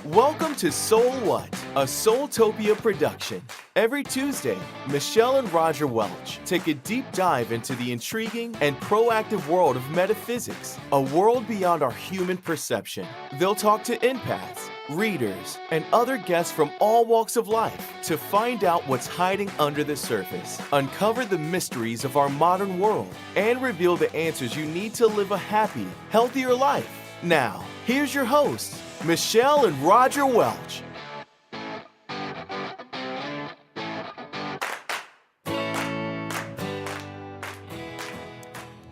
Welcome to SoulWhat, a Soultopia production. Every Tuesday, Michelle and Roger Welch take a deep dive into the intriguing and proactive world of metaphysics, a world beyond our human perception. They'll talk to empaths, readers, and other guests from all walks of life to find out what's hiding under the surface, uncover the mysteries of our modern world, and reveal the answers you need to live a happy, healthier life. Now, here's your hosts, Michelle and Roger Welch.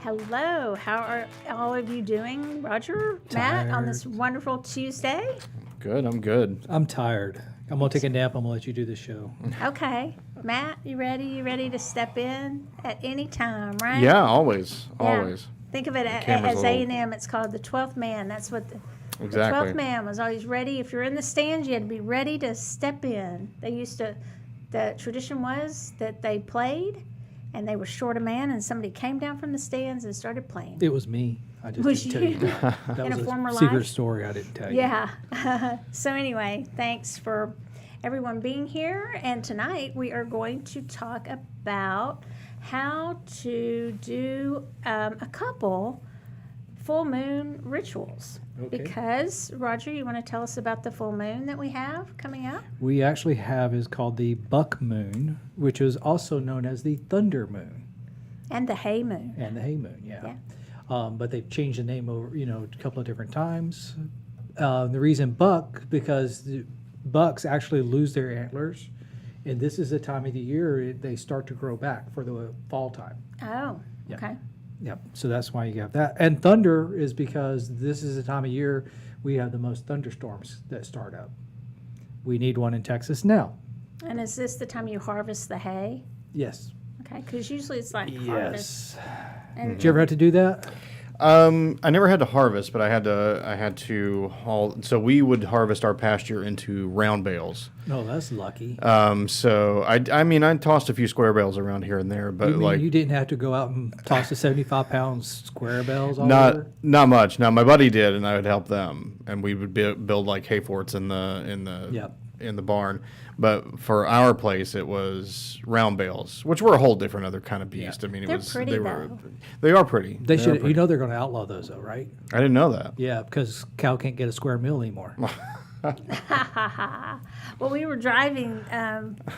Hello, how are all of you doing? Roger, Matt, on this wonderful Tuesday? Good, I'm good. I'm tired. I'm going to take a nap. I'm going to let you do the show. Okay. Matt, you ready? You ready to step in at any time, right? Yeah, always. Think of it camera's as a little- A&M. It's called the 12th man. That's what the Exactly. 12th man was always ready. If you're in the stands, you had to be ready to step in. The tradition was that they played, and they were short a man, and somebody came down from the stands and started playing. It was me. I just Was didn't tell you that. That In a was former secret life? story I didn't tell you. Yeah. So anyway, thanks for everyone being here. And tonight we are going to talk about how to do a couple full moon rituals. Okay. Because, Roger, you want to tell us about the full moon that we have coming up? We actually have is called the buck moon, which is also known as the thunder moon And the hay moon. and the hay moon. Yeah. But they've changed the name over, a couple of different times. The reason buck, because the bucks actually lose their antlers, and this is the time of the year they start to grow back for the fall time. Oh, Yeah. okay. Yep. So that's why you have that. And thunder is because this is the time of year we have the most thunderstorms that start up. We need one in Texas now. And is this the time you harvest the hay? Yes. Okay, because usually it's like harvest. And Did you ever have to do that? I never had to harvest, but I had to haul. So we would harvest our pasture into round bales. No, that's lucky. So I tossed a few square bales around here and there, but You mean like you didn't have to go out and toss the 75-pound square bells all not over? not much. Now my buddy did, and I would help them, and we would build like hay forts in the Yep. in the barn. But for our place, it was round bales, which were a whole different other kind of beast. Yeah. I mean, They're pretty, they though. they are pretty. They are should. pretty. They're going to outlaw those, though, right? I didn't know that. Yeah, because cow can't get a square meal anymore. Well, we were driving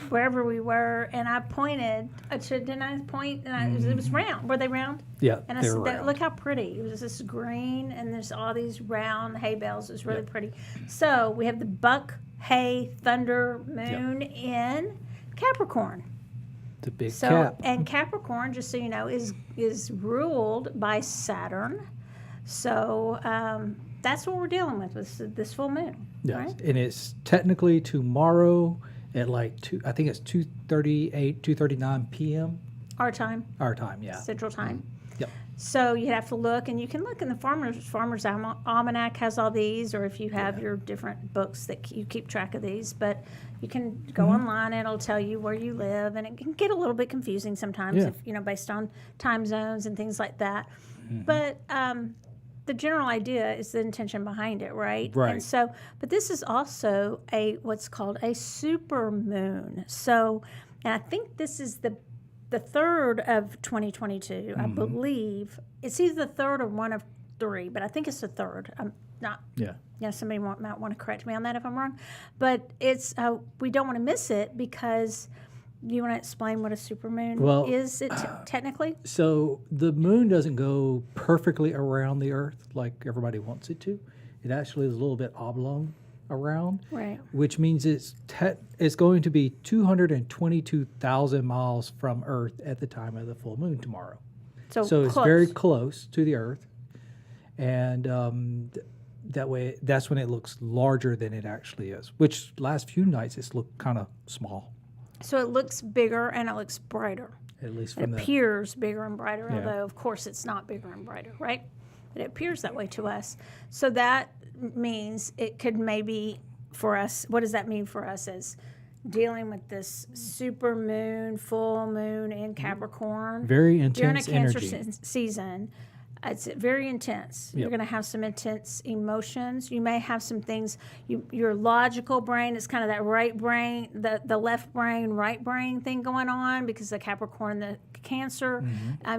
wherever we were, and I pointed. Didn't I point? And it was round. Were they round? Yeah, And I they're said, round. "Look how pretty! It was this green, and there's all these round hay bales. It was really pretty." So we have the buck hay thunder moon in Capricorn. The big So cap. and Capricorn, just so you know, is ruled by Saturn. So that's what we're dealing with this full moon. Yes, Right? and it's technically tomorrow at like I think it's 2:38, 2:39 p.m. Our time, our time. Yeah. Central Time. Yep. So you have to look, and you can look in the Farmer's Almanac has all these, or if you have your different books that you keep track of these. But you can go online, and it'll tell you where you live, and it can get a little bit confusing sometimes, Yeah. if based on time zones and things like that. But the general idea is the intention behind it, right? Right. And so, but this is also what's called a super moon. So, and I think this is the third of 2022, I believe. It's either the third or one of three, but I think it's the third. I'm not. Yeah. Somebody might want to correct me on that if I'm wrong. But it's we don't want to miss it because you want to explain what a supermoon is. It technically. So the moon doesn't go perfectly around the Earth like everybody wants it to. It actually is a little bit oblong around, Right. which means it's going to be 222,000 miles from Earth at the time of the full moon tomorrow. So it's close. very close to the Earth, and that way that's when it looks larger than it actually is. Which last few nights it's looked kind of small, So it looks bigger and it looks brighter. at least It from the. appears bigger and brighter, Yeah. although of course it's not bigger and brighter, right? But it appears that way to us. So that means it could maybe for us. What does that mean for us as dealing with this super moon, full moon in Capricorn Very during a intense Cancer energy. season? It's very intense. You're going to have some intense emotions. You may have some things. Your logical brain is kind of that right brain, the left brain, right brain thing going on because the Capricorn, the Cancer.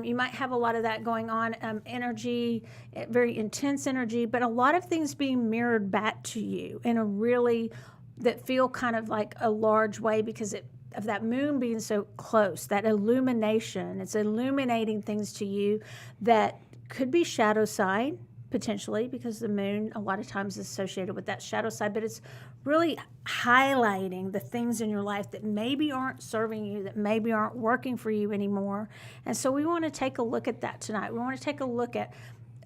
You might have a lot of that going on. Energy, very intense energy, but a lot of things being mirrored back to you in a really that feel kind of like a large way because of that moon being so close. That illumination. It's illuminating things to you that could be shadow side, potentially, because the moon a lot of times is associated with that shadow side, but it's really highlighting the things in your life that maybe aren't serving you, that maybe aren't working for you anymore. And so we want to take a look at that tonight. We want to take a look at,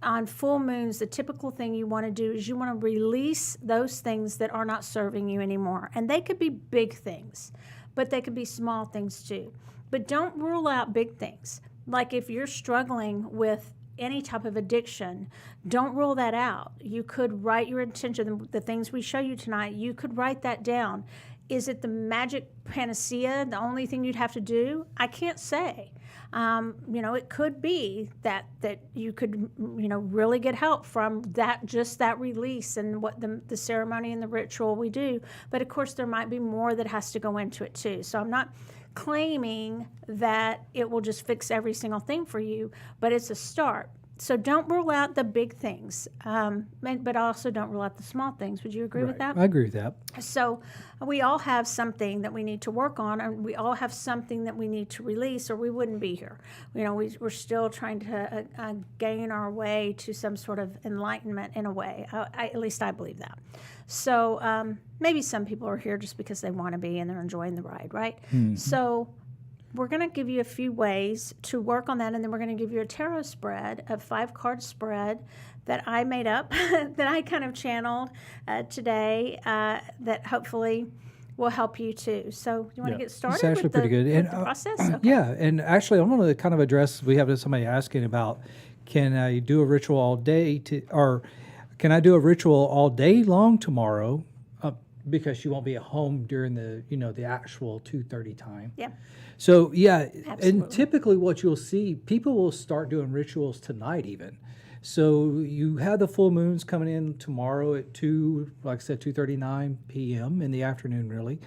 on full moons, the typical thing you want to do is you want to release those things that are not serving you anymore. And they could be big things, but they could be small things too. But don't rule out big things. Like if you're struggling with any type of addiction, don't rule that out. You could write your intention, the things we show you tonight, you could write that down. Is it the magic panacea, the only thing you'd have to do? I can't say. It could be that you could, really get help from that, just that release and what the ceremony and the ritual we do. But of course, there might be more that has to go into it too. So I'm not claiming that it will just fix every single thing for you, but it's a start. So don't rule out the big things, but also don't rule out the small things. Would you agree with that? I agree with that. So we all have something that we need to work on, and we all have something that we need to release, or we wouldn't be here. We're still trying to gain our way to some sort of enlightenment in a way. At least I believe that. So maybe some people are here just because they want to be and they're enjoying the ride, right? Mm-hmm. So we're going to give you a few ways to work on that, and then we're going to give you a tarot spread, a 5-card spread that I made up, that I kind of channeled today, that hopefully will help you too. So do you want to get started? It's actually with pretty good. With the process? Okay. Yeah, and actually I want to kind of address, we have somebody asking about, can I do a ritual all day, or can I do a ritual all day long tomorrow? Because she won't be at home during the actual 2:30 time. Yeah. So yeah, Absolutely. And typically what you'll see, people will start doing rituals tonight even. So you have the full moons coming in tomorrow at 2:39 p.m. in the afternoon, really.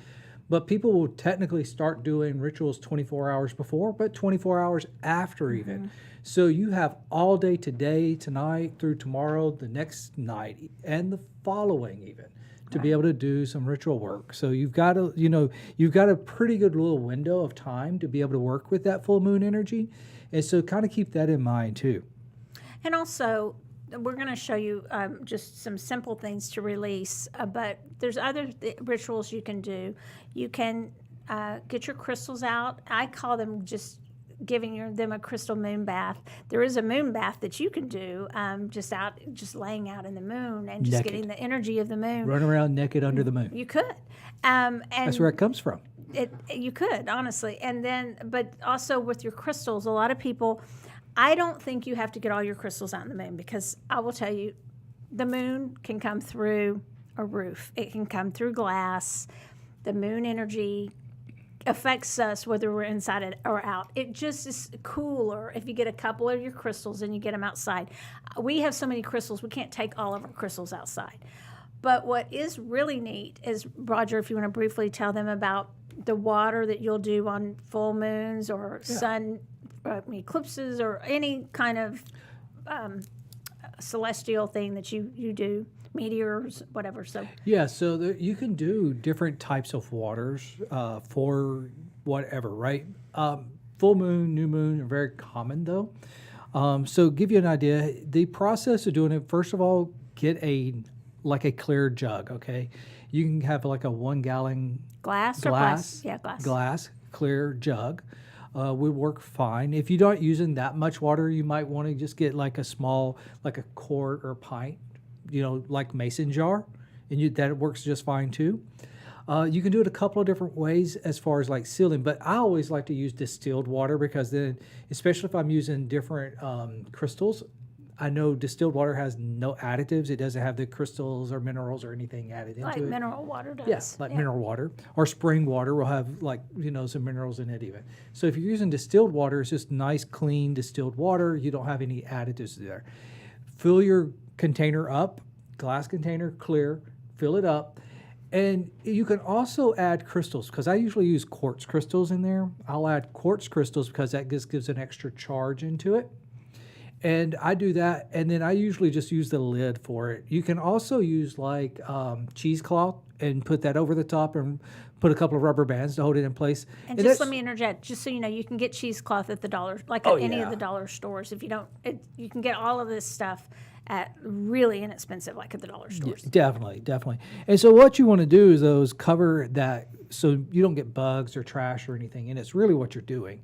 But people will technically start doing rituals 24 hours before, but 24 hours after even. So you have all day today, tonight, through tomorrow, the next night, and the following even, to be able to do some ritual work. So you've got a pretty good little window of time to be able to work with that full moon energy. And so kind of keep that in mind too. And also, we're going to show you just some simple things to release, but there's other rituals you can do. You can get your crystals out. I call them just giving them a crystal moon bath. There is a moon bath that you can do just laying out in the moon and just getting the energy of the moon. Run around naked under the moon. You could. And that's where it comes from. You could, honestly. And then, but also with your crystals, a lot of people, I don't think you have to get all your crystals out in the moon, because I will tell you, the moon can come through a roof. It can come through glass. The moon energy affects us whether we're inside it or out. It just is cooler if you get a couple of your crystals and you get them outside. We have so many crystals, we can't take all of our crystals outside. But what is really neat is, Roger, if you want to briefly tell them about the water that you'll do on full moons or sun eclipses or any kind of celestial thing that you do. Meteors, whatever. So you can do different types of waters for whatever, right? Full moon, new moon are very common though. So give you an idea, the process of doing it, first of all, get a clear jug, okay? You can have like a 1 gallon glass. Yeah, glass, clear jug. Would work fine. If you're not using that much water, you might want to just get like a small, like a quart or pint, like mason jar, and that works just fine too. You can do it a couple of different ways as far as like sealing, but I always like to use distilled water, because then, especially if I'm using different crystals, I know distilled water has no additives. It doesn't have the crystals or minerals or anything added into Like it. mineral water does. Yes, like mineral water, or spring water will have some minerals in it even. So if you're using distilled water, it's just nice, clean distilled water. You don't have any additives there. Fill your container up, glass container, clear, fill it up. And you can also add crystals, because I usually use quartz crystals in there. I'll add quartz crystals because that just gives an extra charge into it. And I do that, and then I usually just use the lid for it. You can also use like cheesecloth and put that over the top and put a couple of rubber bands to hold it in place. And just let me interject, just so you know, you can get cheesecloth at the dollar, like at any of the dollar stores. If you don't, you can get all of this stuff at really inexpensive, like at the dollar stores. Yeah, definitely. And so what you want to do is cover that so you don't get bugs or trash or anything, and it's really what you're doing.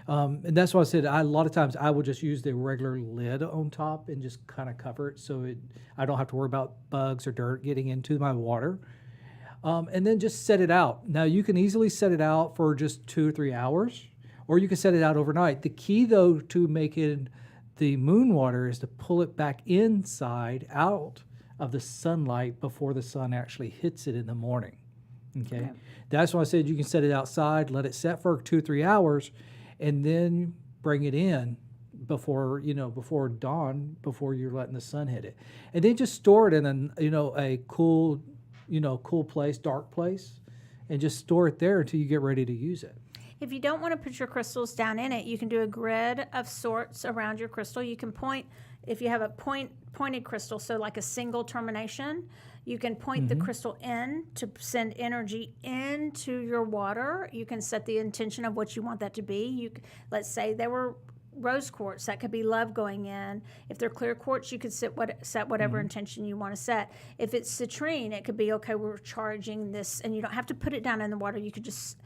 And that's why I said a lot of times I will just use the regular lid on top and just kind of cover it so I don't have to worry about bugs or dirt getting into my water. And then just set it out. Now you can easily set it out for just 2 or 3 hours, or you can set it out overnight. The key though to making the moon water is to pull it back inside out of the sunlight before the sun actually hits it in the morning. Okay. That's why I said you can set it outside, let it set for 2 or 3 hours, and then bring it in before dawn, before you're letting the sun hit it. And then just store it in a cool place, dark place, and just store it there until you get ready to use it. If you don't want to put your crystals down in it, you can do a grid of sorts around your crystal. You can point, if you have a pointed crystal, so like a single termination, you can point the crystal in to send energy into your water. You can set the intention of what you want that to be. Let's say there were rose quartz, that could be love going in. If they're clear quartz, you could set whatever intention you want to set. If it's citrine, it could be, okay, we're charging this, and you don't have to put it down in the water. You could just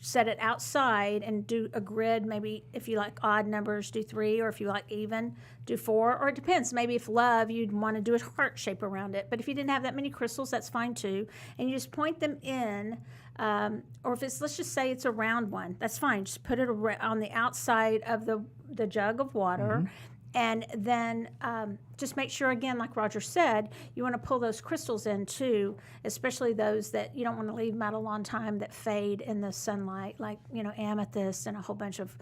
set it outside and do a grid. Maybe if you like odd numbers, do 3, or if you like even, do 4, or it depends. Maybe if love, you'd want to do a heart shape around it. But if you didn't have that many crystals, that's fine too. And you just point them in, or if it's, let's just say it's a round one, that's fine. Just put it on the outside of the jug of water. And then just make sure, again, like Roger said, you want to pull those crystals in too, especially those that you don't want to leave them out a long time that fade in the sunlight, like, amethyst and a whole bunch of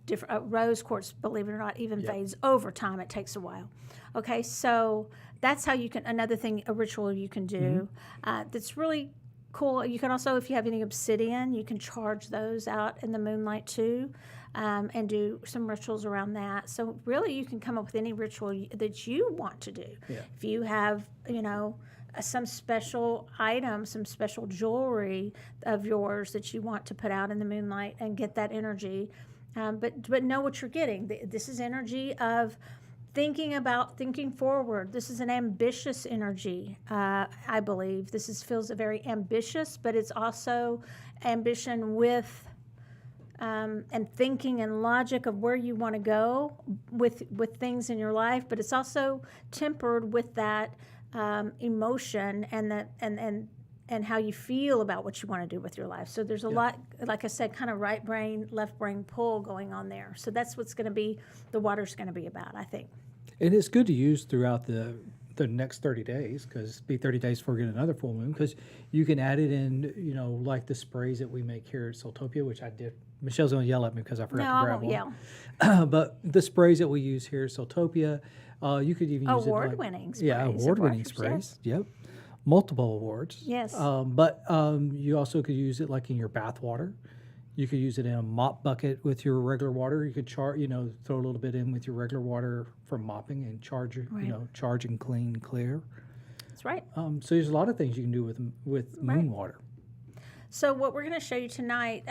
different rose quartz, believe it or not, even fades over time. It takes a while. Okay, so that's how you can, another thing, a ritual you can do that's really cool. You can also, if you have any obsidian, you can charge those out in the moonlight too. And do some rituals around that. So really, you can come up with any ritual that you want to do. Yeah. If you have, some special item, some special jewelry of yours that you want to put out in the moonlight and get that energy, but know what you're getting. This is energy of thinking forward. This is an ambitious energy, I believe. Feels very ambitious, but it's also ambition with and thinking and logic of where you want to go with things in your life, but it's also tempered with that emotion and how you feel about what you want to do with your life. So there's a lot, like I said, kind of right brain, left brain pull going on there. So that's what's going to be, the water's going to be about, I think. And it's good to use throughout the next 30 days, because it'll be 30 days before we get another full moon, because you can add it in, like the sprays that we make here at Soultopia, which I did. Michelle's going to yell at me because I forgot to grab one. No, I won't yell. But the sprays that we use here at Soultopia, you could even use it award-winning sprays. Yeah, award-winning sprays. Yes. Yep. Multiple awards. Yes. But you also could use it like in your bath water. You could use it in a mop bucket with your regular water. You could throw a little bit in with your regular water for mopping and charge and clean, clear. That's right. So there's a lot of things you can do with moon water. So what we're going to show you tonight,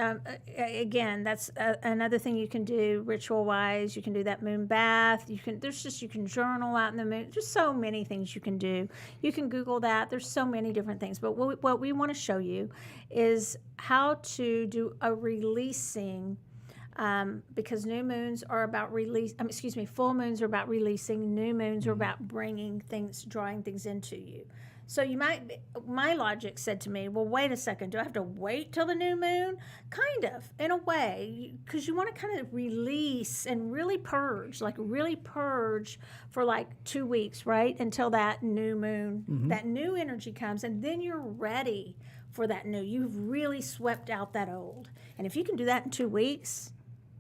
again, that's another thing you can do ritual-wise. You can do that moon bath. You can journal out in the moon. There's so many things you can do. You can Google that. There's so many different things. But what we want to show you is how to do a releasing, because new moons are about full moons are about releasing. New moons are about bringing things, drawing things into you. So my logic said to me, well, wait a second, do I have to wait till the new moon? Kind of, in a way, because you want to kind of release and really purge for like 2 weeks, right? Until that new moon, that new energy comes, and then you're ready for that new. You've really swept out that old. And if you can do that in 2 weeks,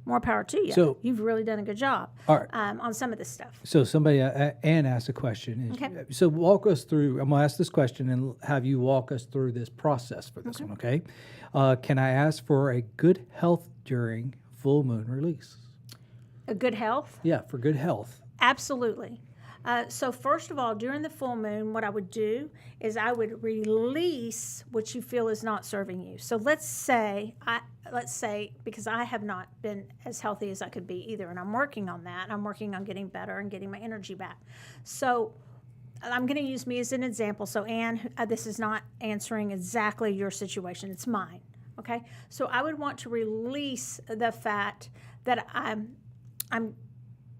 more power to you. So- you've really done a good job All right. on some of this stuff. So somebody, Ann asked a question. Okay. So walk us through, I'm going to ask this question and have you walk us through this process for this one, okay? Can I ask for a good health during full moon release? A good health? Yeah, for good health. Absolutely. So first of all, during the full moon, what I would do is I would release what you feel is not serving you. So let's say, because I have not been as healthy as I could be either, and I'm working on that. I'm working on getting better and getting my energy back. So I'm going to use me as an example. So Anne, this is not answering exactly your situation. It's mine. Okay. So I would want to release the fact that I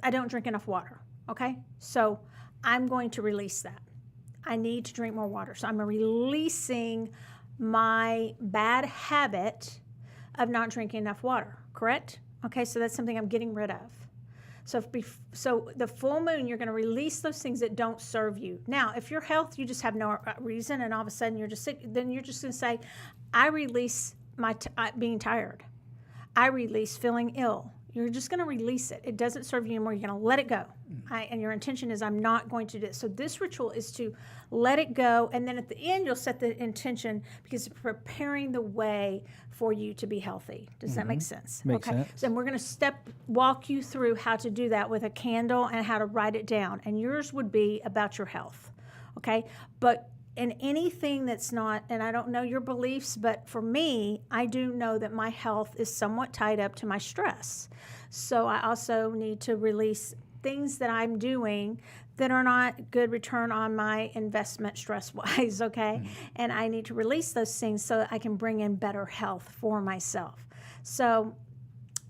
don't drink enough water. Okay, so I'm going to release that. I need to drink more water. So I'm releasing my bad habit of not drinking enough water, correct? Okay, so that's something I'm getting rid of. So so the full moon, you're going to release those things that don't serve you. Now, if your health, you just have no reason and all of a sudden you're just sick, then you're just going to say, I release my being tired. I release feeling ill. You're just going to release it. It doesn't serve you anymore. You're going to let it go. And your intention is, I'm not going to do this. So this ritual is to let it go. And then at the end, you'll set the intention because it's preparing the way for you to be healthy. Does that make sense? Makes sense. So we're going to walk you through how to do that with a candle and how to write it down. And yours would be about your health. Okay. But in anything that's not, and I don't know your beliefs, but for me, I do know that my health is somewhat tied up to my stress. So I also need to release things that I'm doing that are not good return on my investment stress-wise, okay? And I need to release those things so that I can bring in better health for myself. So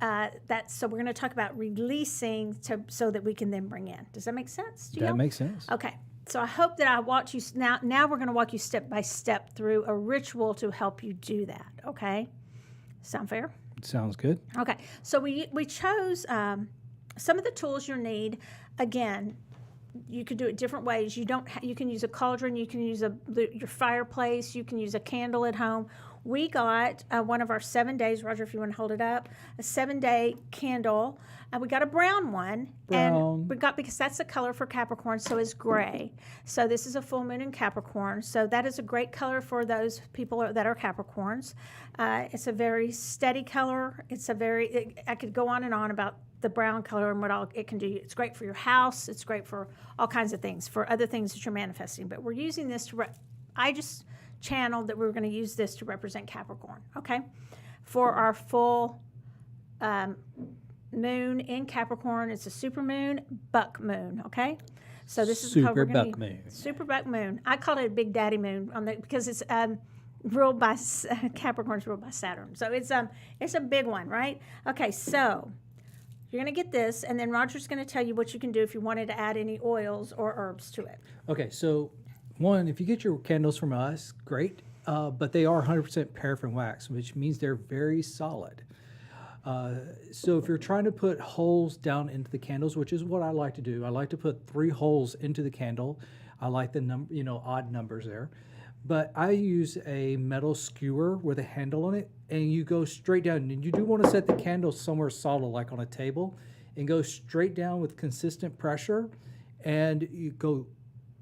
so we're going to talk about releasing so that we can then bring in. Does that make sense? Do you know? Makes sense. Okay. So I hope that I walked you now we're going to walk you step by step through a ritual to help you do that. Okay, sound fair? Sounds good. Okay, so we chose some of the tools you need. Again, you could do it different ways. You can use a cauldron. You can use your fireplace. You can use a candle at home. We got one of our 7 days, Roger, if you want to hold it up, a 7-day candle. We got a brown one. And we got, because that's the color for Capricorn, so is gray. So this is a full moon in Capricorn. So that is a great color for those people that are Capricorns. It's a very steady color. I could go on and on about the brown color and what all it can do. It's great for your house. It's great for all kinds of things, for other things that you're manifesting. But we're using this I just channeled that we were going to use this to represent Capricorn, okay? For our full moon in Capricorn, it's a super moon, buck moon, okay? So this is Super buck moon. Super buck moon. I call it a big daddy moon because it's ruled by Capricorn's ruled by Saturn. So it's a big one, right? Okay, so you're going to get this, and then Roger's going to tell you what you can do if you wanted to add any oils or herbs to it. Okay, so one, if you get your candles from us, great, but they are 100% paraffin wax, which means they're very solid. So if you're trying to put holes down into the candles, which is what I like to do, I like to put 3 holes into the candle. I like the odd numbers there. But I use a metal skewer with a handle on it, and you go straight down. And you do want to set the candle somewhere solid, like on a table, and go straight down with consistent pressure, and you go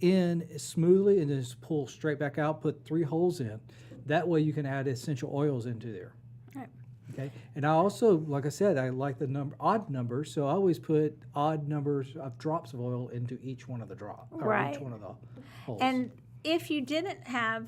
in smoothly and then just pull straight back out, put 3 holes in. That way you can add essential oils into there. Right. Okay. And I also, like I said, I like the odd numbers, so I always put odd numbers of drops of oil into each one of the Right. each one of the holes. And if you didn't have,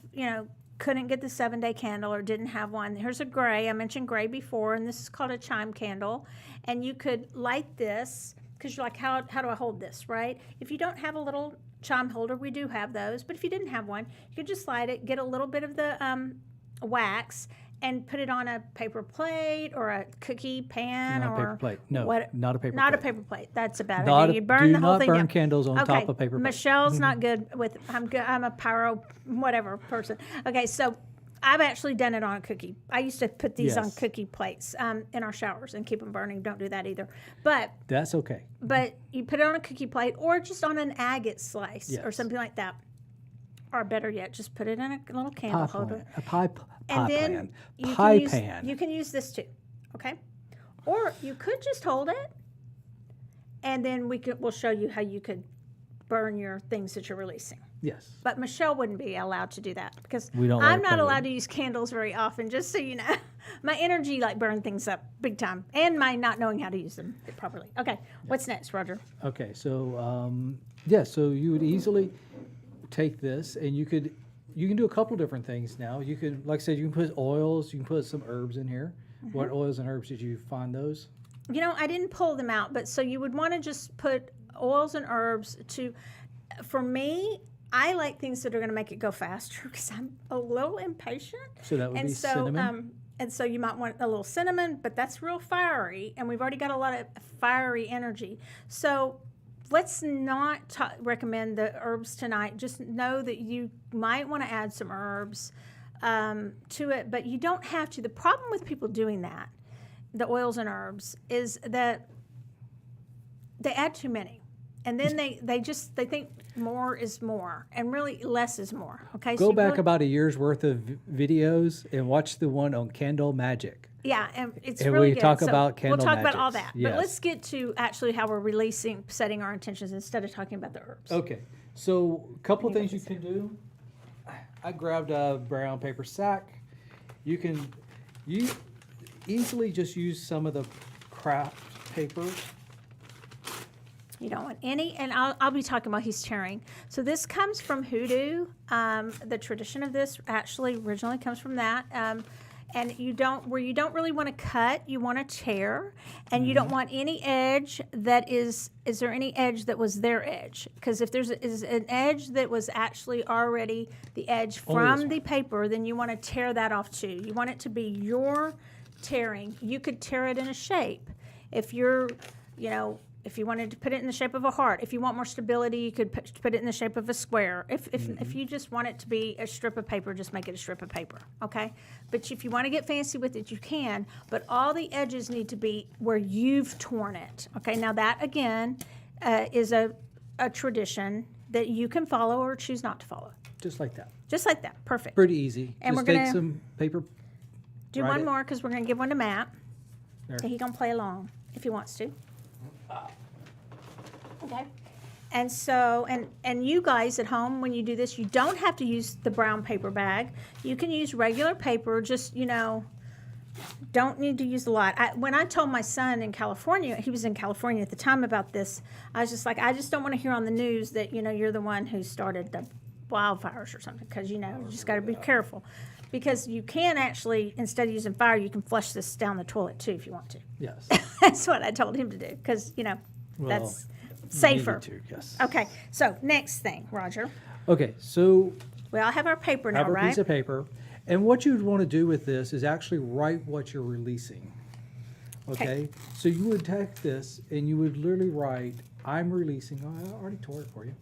couldn't get the 7-day candle or didn't have one, here's a gray. I mentioned gray before, and this is called a chime candle. And you could light this because you're like, how do I hold this, right? If you don't have a little chime holder, we do have those. But if you didn't have one, you could just light it, get a little bit of the wax, and put it on a paper plate or a cookie pan Not a or paper plate. No, not a paper not plate. a paper plate. That's a bad Not idea. a- You burn do the whole not thing burn down. candles on top of paper plate. Michelle's not good with. I'm a pyro whatever person. Okay, so I've actually done it on a cookie. I used to put these on Yes. cookie plates in our showers and keep them burning. Don't do that either. But That's okay. you put it on a cookie plate or just on an agate slice or Yes. something like that. Or better yet, just put it in a little candle Pie holder. pan. A pie And then pan. you Pie can use, pan. You can use this too, okay? Or you could just hold it, and then we'll show you how you could burn your things that you're releasing. Yes. But Michelle wouldn't be allowed to do that because We don't let I'm her not play with allowed it. to use candles very often. Just so you know, my energy burn things up big time, and my not knowing how to use them properly. Okay, what's next, Roger? Okay, so so you would easily take this, and you can do a couple different things now. You can, like I said, you can put oils, you can put some herbs in here. Mm-hmm. What oils and herbs did you find those? I didn't pull them out, but so you would want to just put oils and herbs for me, I like things that are going to make it go faster because I'm a little impatient. So that would be cinnamon? And so you might want a little cinnamon, but that's real fiery, and we've already got a lot of fiery energy. So let's not recommend the herbs tonight. Just know that you might want to add some herbs to it, but you don't have to. The problem with people doing that, the oils and herbs, is that they add too many. And then they think more is more, and really less is more. Okay, Go you back really- about a year's worth of videos and watch the one on candle magic. Yeah, and it's And really we good. talk So about candle we'll talk about all magics. that, Yes. but let's get to actually how we're releasing, setting our intentions instead of talking about the herbs. Okay, so a couple of things you can do. I grabbed a brown paper sack. You easily just use some of the craft papers. You don't want any, and I'll be talking about he's tearing. So this comes from hoodoo. The tradition of this actually originally comes from that. And you don't really want to cut, you want to tear, and you don't want any edge that is there any edge that was their edge? Because if there's an edge that was actually already the edge from the paper, then you want to tear that off too. You want it to be your tearing. You could tear it in a shape. If you're, if you wanted to put it in the shape of a heart, if you want more stability, you could put it in the shape of a square. If you just want it to be a strip of paper, just make it a strip of paper, okay? But if you want to get fancy with it, you can. But all the edges need to be where you've torn it, okay? Now that, again, is a tradition that you can follow or choose not to follow. Just like that. Just like that, perfect. Pretty easy. And Just we're take gonna some paper. Do write one it. more because we're going to give one to Matt. There. He's going to play along if he wants to. Okay. And so, and you guys at home, when you do this, you don't have to use the brown paper bag. You can use regular paper, just, don't need to use a lot. When I told my son in California, he was in California at the time about this, I was just like, I just don't want to hear on the news that, you're the one who started the wildfires or something, because, you just got to be careful. Because you can actually, instead of using fire, you can flush this down the toilet too if you want to. Yes. That's what I told him to do, because, that's safer. Needed to, yes. Okay, so next thing, Roger. Okay, so We all have our paper now, have a right? piece of paper, and what you'd want to do with this is actually write what you're releasing. Okay, so you would take this and you would literally write, "I'm releasing." Oh, I already tore it for you.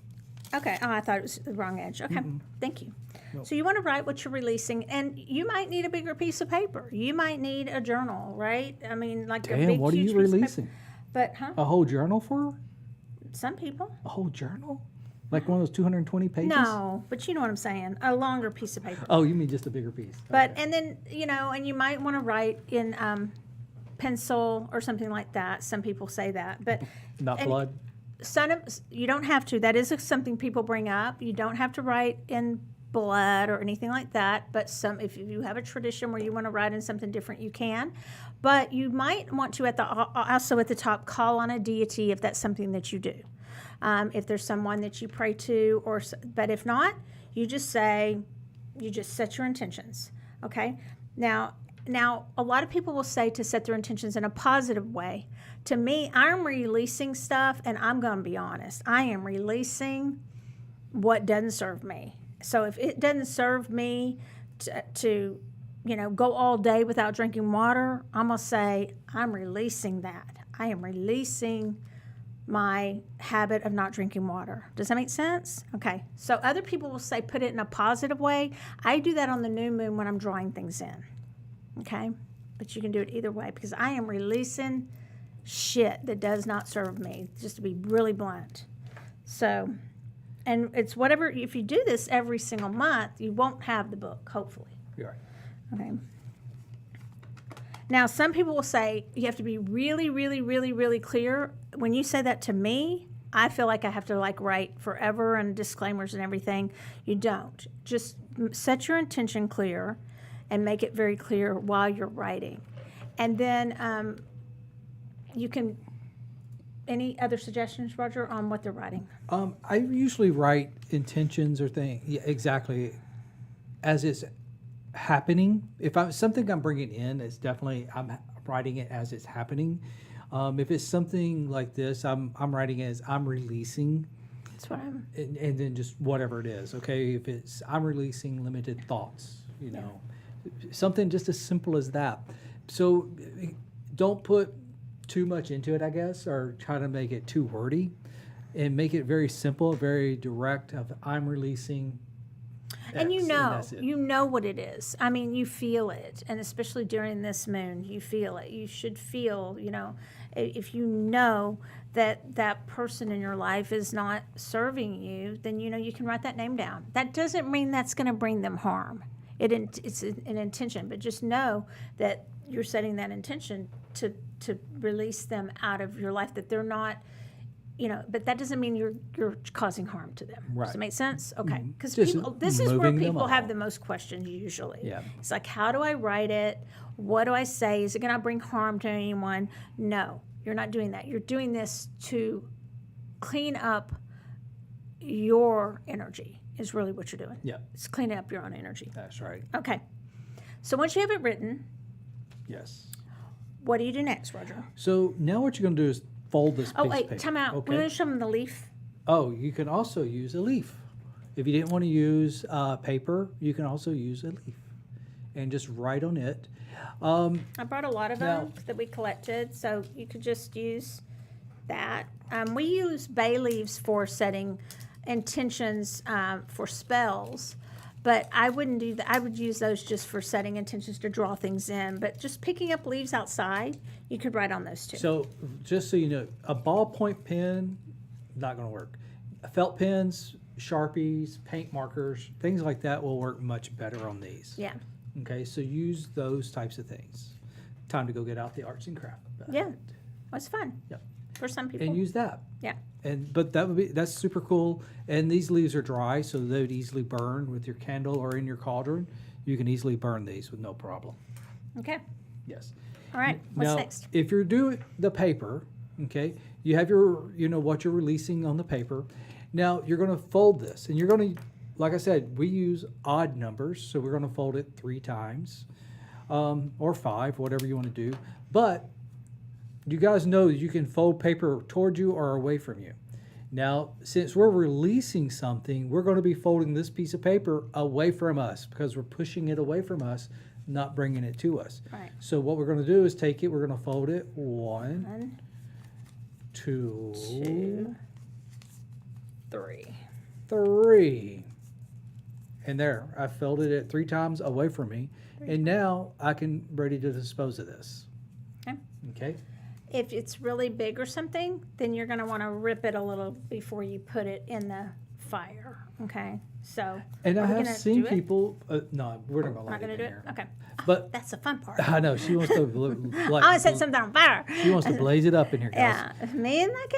Okay. Oh, I thought it was the wrong edge. Okay. Thank you. So you want to write what you're releasing, and you might need a bigger piece of paper. You might need a journal, right? I mean, like a Damn, big, what are huge you piece of paper. releasing? But, A whole journal for? some people. A whole journal? Like one of those 220 pages? No, but you know what I'm saying. A longer piece of paper. Oh, you mean just a bigger piece? But, Okay. and then, and you might want to write in pencil or something like that. Some people say that. But Not and blood? you don't have to. That is something people bring up. You don't have to write in blood or anything like that. But if you have a tradition where you want to write in something different, you can. But you might want to also at the top call on a deity if that's something that you do. If there's someone that you pray to, but if not, you just set your intentions. Okay. Now, a lot of people will say to set their intentions in a positive way. To me, I'm releasing stuff, and I'm going to be honest. I am releasing what doesn't serve me. So if it doesn't serve me to go all day without drinking water, I'm going to say, I'm releasing that. I am releasing my habit of not drinking water. Does that make sense? Okay. So other people will say put it in a positive way. I do that on the new moon when I'm drawing things in. Okay? But you can do it either way because I am releasing shit that does not serve me, just to be really blunt. So, and it's whatever, if you do this every single month, you won't have the book, hopefully. You're right. Okay. Now, some people will say you have to be really, really, really, really clear. When you say that to me, I feel like I have to write forever and disclaimers and everything. You don't. Just set your intention clear and make it very clear while you're writing. And then you can, any other suggestions, Roger, on what they're writing? I usually write intentions or things, yeah, exactly, as it's happening. If something I'm bringing in, it's definitely I'm writing it as it's happening. If it's something like this, I'm writing it as I'm releasing. That's what I'm. And then just whatever it is. Okay, if it's I'm releasing limited thoughts, something just as simple as that. So don't put too much into it, I guess, or try to make it too wordy, and make it very simple, very direct. Of I'm releasing. And X, you know what it is. I mean, you feel it, and especially during this moon, you feel it. You should feel, if you know that that person in your life is not serving you, then you can write that name down. That doesn't mean that's going to bring them harm. It's an intention, but just know that you're setting that intention to release them out of your life. That they're not. But that doesn't mean you're causing harm to them. Right. Does it make sense? Okay. Because Just this is where moving them people have on. the most questions usually. Yeah. It's like, how do I write it? What do I say? Is it going to bring harm to anyone? No, you're not doing that. You're doing this to clean up your energy is really what you're doing. Yeah, It's cleaning up your own energy. that's right. Okay. So once you have it written, Yes. what do you do next, Roger? So now what you're going to do is fold this piece Oh, of wait, paper. time out. Okay. We're going to show them the leaf. Oh, you can also use a leaf. If you didn't want to use paper, you can also use a leaf and just write on it. I brought a lot of them Now- that we collected, so you could just use that. We use bay leaves for setting intentions for spells, but I wouldn't do that. I would use those just for setting intentions to draw things in. But just picking up leaves outside, you could write on those too. So just so you know, a ballpoint pen, not going to work. Felt pens, Sharpies, paint markers, things like that will work much better on these. Yeah, Okay, so use those types of things. Time to go get out the arts and craft. yeah, that's fun. Yep. For some people. And use that. Yeah. But that's super cool. And these leaves are dry, so they would easily burn with your candle or in your cauldron. You can easily burn these with no problem. Okay. Yes. All right. What's Now, next? if you're doing the paper, okay, you have your, what you're releasing on the paper. Now you're going to fold this, and you're going to, like I said, we use odd numbers, so we're going to fold it 3 times, or 5, whatever you want to do. But you guys know that you can fold paper towards you or away from you. Now, since we're releasing something, we're going to be folding this piece of paper away from us because we're pushing it away from us, not bringing it to us. Right. So what we're going to do is take it, we're going to fold it 1, 1, 2, 2, 3. 3. And there, I folded it 3 times away from me. And now I can ready to dispose of this. Okay. Okay? If it's really big or something, then you're going to want to rip it a little before you put it in the fire. Okay. So. And I are we have gonna seen do it? people. No, we're not Not going going to to do here. it. Okay. But That's the fun part. I know she wants to. I want to set something on fire. She wants to blaze it up in here, guys. Yeah, me and the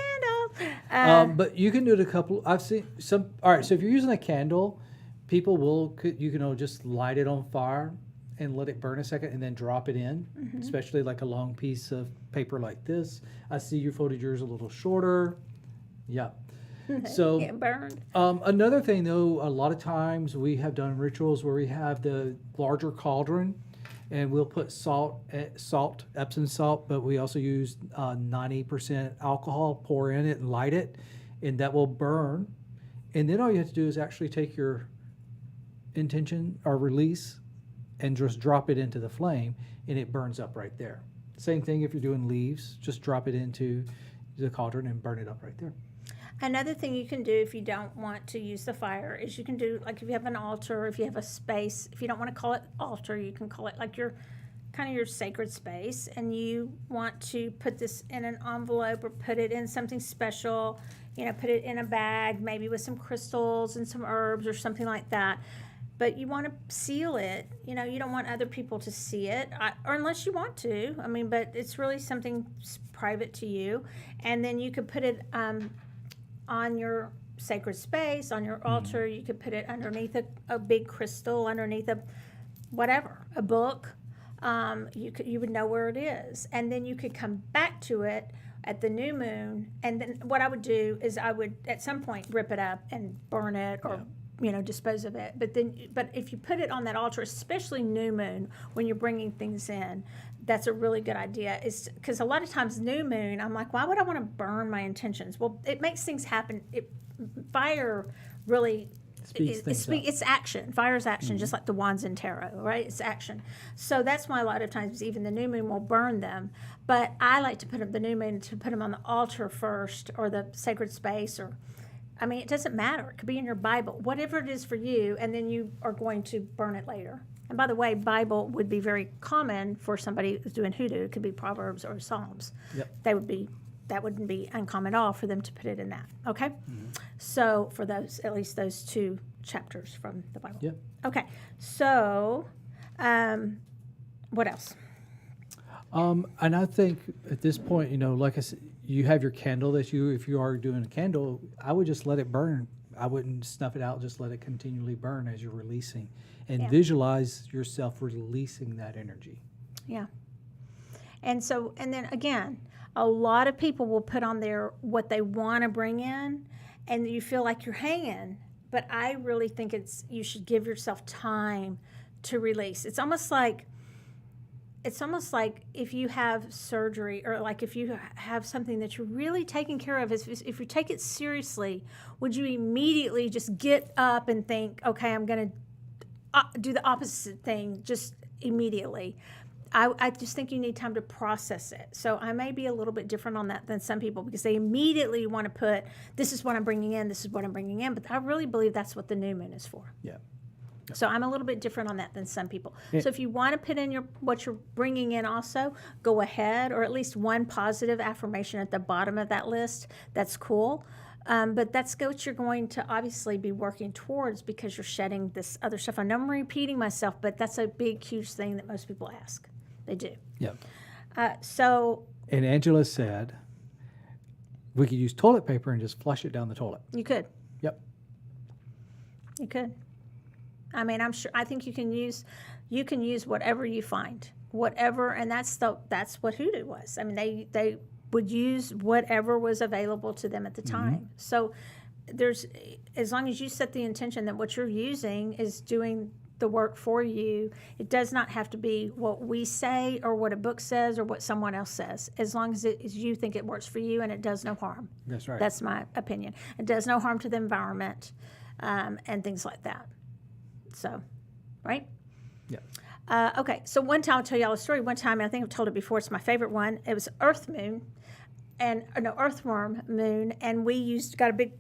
candle. But you can do it a couple. I've seen some. All right, so if you're using a candle, people will. You can just light it on fire and let it burn a second, and then drop it in. Especially like a long piece of paper like this. I see you folded yours a little shorter. Yeah. So Get burned. another thing, though, a lot of times we have done rituals where we have the larger cauldron, and we'll put salt, Epsom salt, but we also use 90% alcohol, pour in it and light it, and that will burn. And then all you have to do is actually take your intention or release and just drop it into the flame, and it burns up right there. Same thing if you're doing leaves, just drop it into the cauldron and burn it up right there. Another thing you can do if you don't want to use the fire is you can do, like if you have an altar, if you have a space, if you don't want to call it altar, you can call it like your kind of your sacred space, and you want to put this in an envelope or put it in something special, put it in a bag, maybe with some crystals and some herbs or something like that. But you want to seal it, you don't want other people to see it, or unless you want to, but it's really something private to you. And then you could put it on your sacred space, on your altar. You could put it underneath a big crystal, underneath a book. You would know where it is, and then you could come back to it at the new moon. And then what I would do is I would at some point rip it up and burn it, or dispose of it. But if you put it on that altar, especially new moon, when you're bringing things in, that's a really good idea. Is because a lot of times new moon, I'm like, why would I want to burn my intentions? Well, it makes things happen. Fire really it's action. Fire is action, just like the wands in tarot, right? It's action. So that's why a lot of times even the new moon will burn them. But I like to put up the new moon to put them on the altar first, or the sacred space, or it doesn't matter. It could be in your Bible, whatever it is for you, and then you are going to burn it later. And by the way, Bible would be very common for somebody who's doing hoodoo. It could be Proverbs or Psalms. Yep. That wouldn't be uncommon at all for them to put it in that. Okay? Mm-hmm. So for at least those 2 chapters from the Bible. Yep. Okay. So what else? And I think at this point, like I said, you have your candle if you are doing a candle, I would just let it burn. I wouldn't snuff it out, just let it continually burn as you're releasing. And visualize yourself releasing that energy. Yeah. And then again, a lot of people will put on there what they want to bring in, and you feel like you're hanging. But I really think you should give yourself time to release. It's almost like if you have surgery, or like if you have something that you're really taking care of, if you take it seriously, would you immediately just get up and think, okay, I'm going to do the opposite thing just immediately? I just think you need time to process it. So I may be a little bit different on that than some people, because they immediately want to put, this is what I'm bringing in, this is what I'm bringing in. But I really believe that's what the new moon is for. Yeah. So I'm a little bit different on that than some people. So if you want to put in what you're bringing in also, go ahead, or at least one positive affirmation at the bottom of that list. That's cool. But that's what you're going to obviously be working towards, because you're shedding this other stuff. I know I'm repeating myself, but that's a big, huge thing that most people ask. They do. Yep. And Angela said we could use toilet paper and just flush it down the toilet. You could. Yep. You could. I'm sure. I think you can use whatever you find, whatever, and that's what hoodoo was. They would use whatever was available to them at the time. Mm-hmm. So as long as you set the intention that what you're using is doing the work for you, it does not have to be what we say or what a book says or what someone else says, as long as you think it works for you and it does no harm. That's right. That's my opinion. It does no harm to the environment, and things like that. So, right? Yeah. Okay, so one time, I'll tell y'all a story. One time, I think I've told it before, it's my favorite one. It was earthworm moon, and we got a big,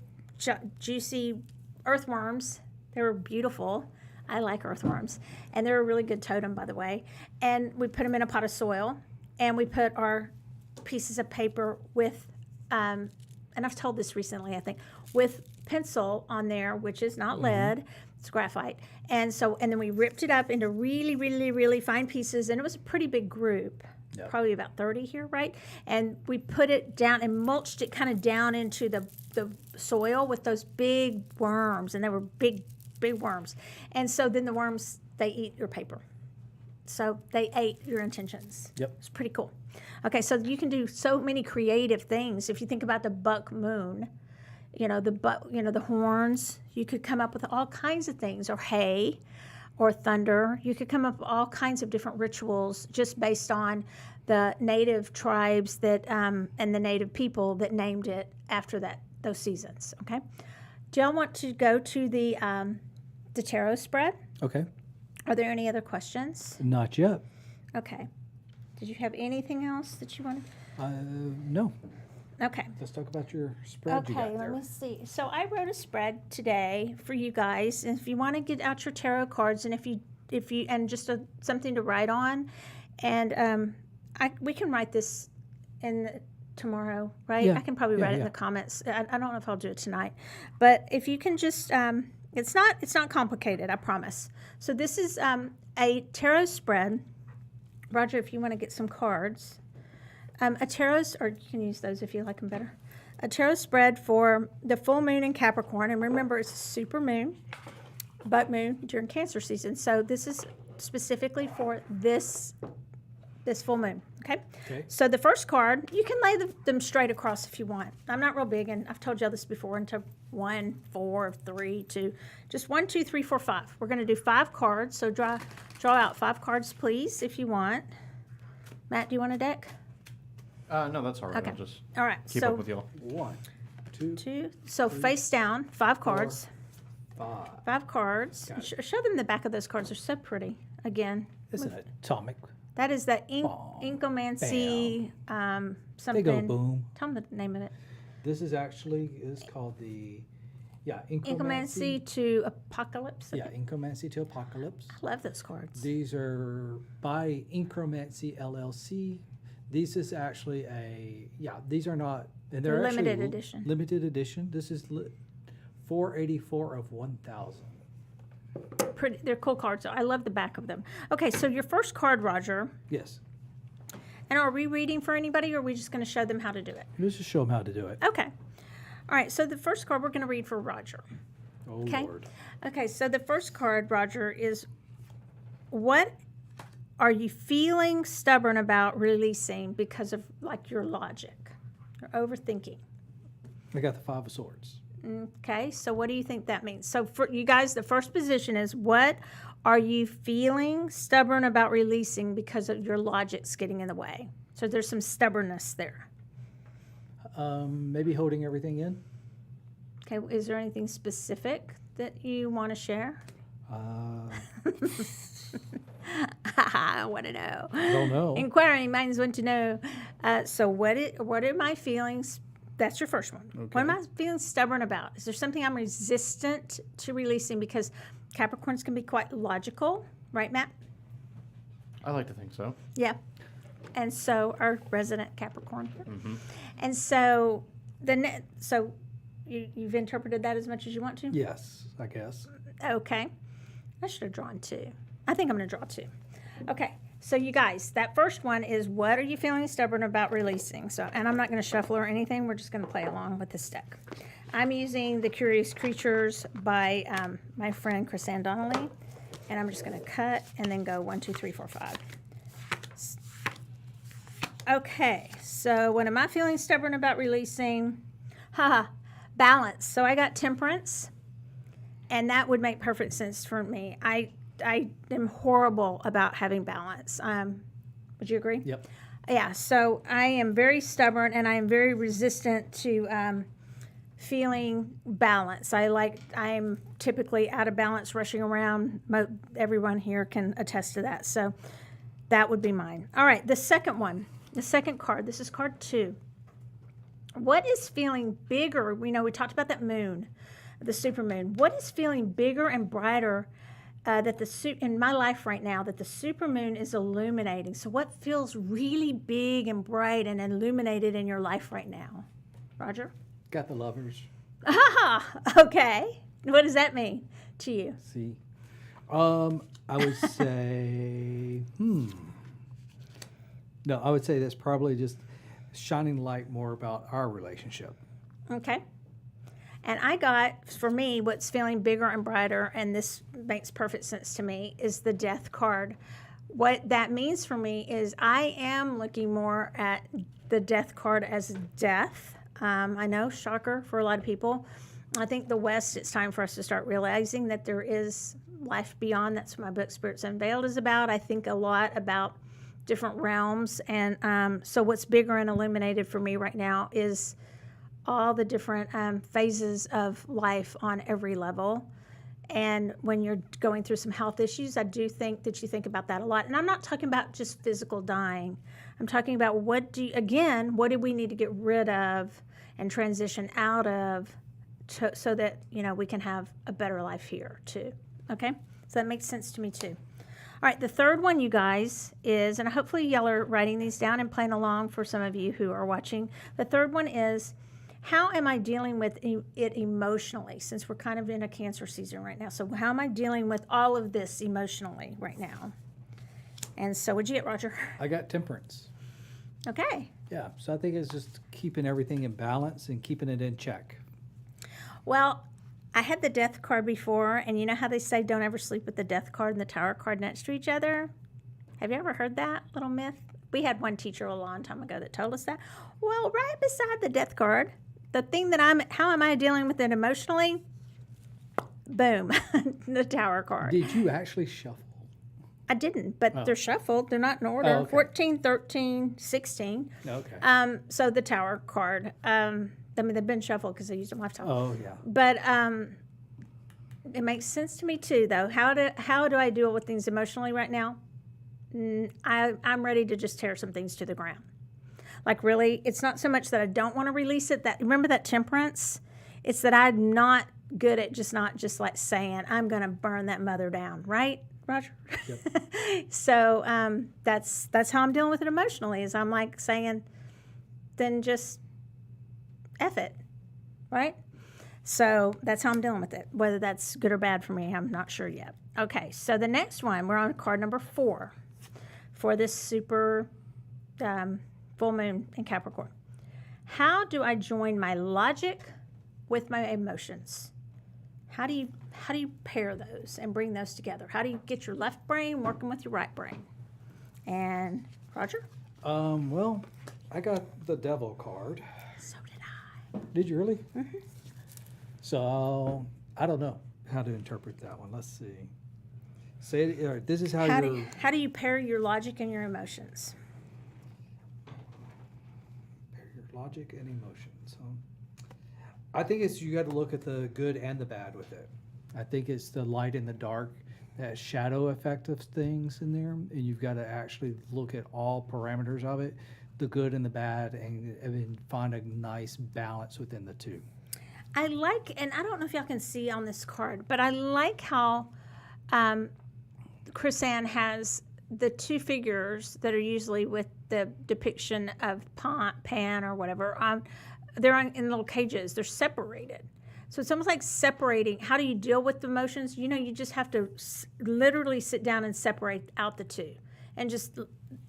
juicy earthworms. They were beautiful. I like earthworms, and they're a really good totem, by the way. And we put them in a pot of soil, and we put our pieces of paper with, and I've told this recently, I think, with pencil on there, which is not lead, it's graphite. And then we ripped it up into really, really, really fine pieces, and it was a pretty big group. Yep. Probably about 30 here, right? And we put it down and mulched it kind of down into the soil with those big worms, and they were big worms. And so then the worms, they eat your paper. So they ate your intentions. Yep. It's pretty cool. Okay, so you can do so many creative things. If you think about the buck moon, the horns, you could come up with all kinds of things, or hay, or thunder. You could come up with all kinds of different rituals just based on the native tribes that and the native people that named it after those seasons. Okay. Do y'all want to go to the tarot spread? Okay. Are there any other questions? Not yet. Okay. Did you have anything else that you wanted? No. Okay. Let's talk about your spread you got Okay, let there. me see. So I wrote a spread today for you guys. And if you want to get out your tarot cards, and if you and just something to write on, and we can write this in tomorrow, right? Yeah, I can probably yeah, write it in yeah. the comments. I don't know if I'll do it tonight, but if you can just, it's not complicated, I promise. So this is a tarot spread. Roger, if you want to get some cards. A tarot, or you can use those if you like them better. A tarot spread for the full moon in Capricorn, and remember it's a super moon, buck moon during Cancer season. So this is specifically for this full moon. Okay. Okay. So the first card, you can lay them straight across if you want. I'm not real big, and I've told y'all this before. Into 1, 4, 3, 2, just 1, 2, 3, 4, 5. We're going to do 5 cards. So draw out 5 cards, please, if you want. Matt, do you want a deck? No, that's all right. Okay. I'll just All right. keep so up with y'all. 1, 2, 2. So face down, 5 cards. 5. 5 cards. Got it. Show them the back of those cards. They're so pretty. Again, It's an atomic. that is the Bom. Inkomancy something. They go boom. Tell them the name of it. This is called the, Inkomancy to Apocalypse. Yeah, Incromancy to Apocalypse. I love those cards. These are by Incromancy LLC. This is actually these are not, and they're They're actually limited edition. Limited edition. This is 484 of 1,000. Pretty. They're cool cards. I love the back of them. Okay, so your first card, Roger. Yes. And are we reading for anybody, or are we just going to show them how to do it? Let's just show them how to do it. Okay. All right, so the first card we're going to read for Roger. Oh, Okay. Lord. Okay, so the first card, Roger, is what are you feeling stubborn about releasing because of like your logic or overthinking? I got the 5 of Swords. Okay, so what do you think that means? So for you guys, the first position is what are you feeling stubborn about releasing because of your logic's getting in the way? So there's some stubbornness there. Maybe holding everything in. Okay, is there anything specific that you want to share? I want to know. I don't know. Inquiring minds want to know. So what are my feelings? That's your first one. Okay. What am I feeling stubborn about? Is there something I'm resistant to releasing? Because Capricorns can be quite logical, right, Matt? I like to think so. Yeah. And so our resident Capricorn. Mm-hmm. And so so you've interpreted that as much as you want to? Yes, I guess. Okay. I should have drawn 2. I think I'm going to draw 2. Okay. So you guys, that first one is what are you feeling stubborn about releasing? So, and I'm not going to shuffle or anything. We're just going to play along with this deck. I'm using The Curious Creatures by my friend Chris Ann Donnelly. And I'm just going to cut and then go 1, 2, 3, 4, 5. Okay. So what am I feeling stubborn about releasing? Balance. So I got Temperance. And that would make perfect sense for me. I am horrible about having balance. Would you agree? Yep. Yeah, so I am very stubborn and I am very resistant to feeling balance. I'm typically out of balance, rushing around. Everyone here can attest to that. So that would be mine. All right, the second one, the second card. This is card 2. What is feeling bigger? We talked about that moon, the supermoon. What is feeling bigger and brighter in my life right now that the supermoon is illuminating? So what feels really big and bright and illuminated in your life right now? Roger? Got the Lovers. Okay. What does that mean to you? See. I would say, No, I would say that's probably just shining light more about our relationship. Okay. And I got, for me, what's feeling bigger and brighter, and this makes perfect sense to me, is the Death card. What that means for me is I am looking more at the Death card as death. I know, shocker for a lot of people. I think the West, it's time for us to start realizing that there is life beyond. That's what my book, Spirits Unveiled, is about. I think a lot about different realms. And so what's bigger and illuminated for me right now is all the different phases of life on every level. And when you're going through some health issues, I do think that you think about that a lot. And I'm not talking about just physical dying. I'm talking about what do we need to get rid of and transition out of so that, we can have a better life here too. Okay? So that makes sense to me too. All right, the third one, you guys, is, and hopefully y'all are writing these down and playing along for some of you who are watching. The third one is, how am I dealing with it emotionally, since we're kind of in a Cancer season right now? So how am I dealing with all of this emotionally right now? And so what'd you get, Roger? I got Temperance. Okay. Yeah, so I think it's just keeping everything in balance and keeping it in check. Well, I had the Death card before, and you know how they say don't ever sleep with the Death card and the Tower card next to each other? Have you ever heard that little myth? We had one teacher a long time ago that told us that. Well, right beside the Death card, the thing that how am I dealing with it emotionally? Boom, the Tower card. Did you actually shuffle? I didn't, but they're shuffled. They're not in order. Oh, okay. 14, 13, 16. Okay. So the Tower card, they've been shuffled because I used them last time. Oh, yeah. But it makes sense to me too, though. How do I deal with things emotionally right now? I'm ready to just tear some things to the ground. Like, really, it's not so much that I don't want to release it. Remember that Temperance? It's that I'm not good at not just like saying, I'm going to burn that mother down, right, Roger? Yep. So that's how I'm dealing with it emotionally, is I'm like saying, then just F it, right? So that's how I'm dealing with it. Whether that's good or bad for me, I'm not sure yet. Okay, so the next one, we're on card number 4 for this super full moon in Capricorn. How do I join my logic with my emotions? How do you pair those and bring those together? How do you get your left brain working with your right brain? And Roger? Well, I got the Devil card. So did I. Did you really? Mm-hmm. So I don't know how to interpret that one. Let's see. Say it. All right, this is how do you pair your logic and your emotions? Pair your logic and emotions. I think you got to look at the good and the bad with it. I think it's the light and the dark, that shadow effect of things in there, and you've got to actually look at all parameters of it, the good and the bad, and find a nice balance within the two. I like, and I don't know if y'all can see on this card, but I like how Chris Ann has the two figures that are usually with the depiction of Pan or whatever. They're in little cages. They're separated. So it's almost like separating. How do you deal with the emotions? You just have to literally sit down and separate out the two, and just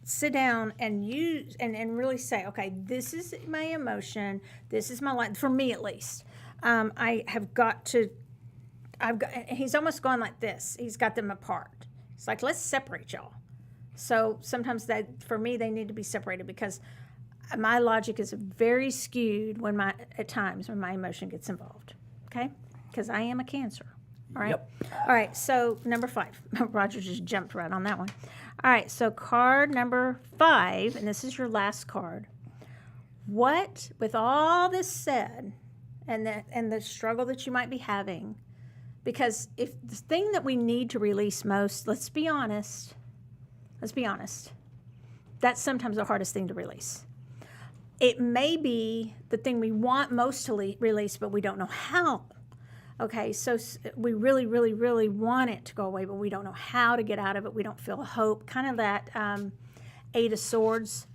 sit down and use and really say, okay, this is my emotion. This is my life. For me, at least, I have got to. He's almost gone like this. He's got them apart. It's like, let's separate y'all. So sometimes for me, they need to be separated, because my logic is very skewed at times when my emotion gets involved. Okay? Because I am a Cancer. All right? Yep. All right, so number 5. Roger just jumped right on that one. All right, so card number 5, and this is your last card. What, with all this said, and the struggle that you might be having, because if the thing that we need to release most, let's be honest, that's sometimes the hardest thing to release. It may be the thing we want most to release, but we don't know how. Okay, so we really, really, really want it to go away, but we don't know how to get out of it. We don't feel hope. Kind of that 8 of Swords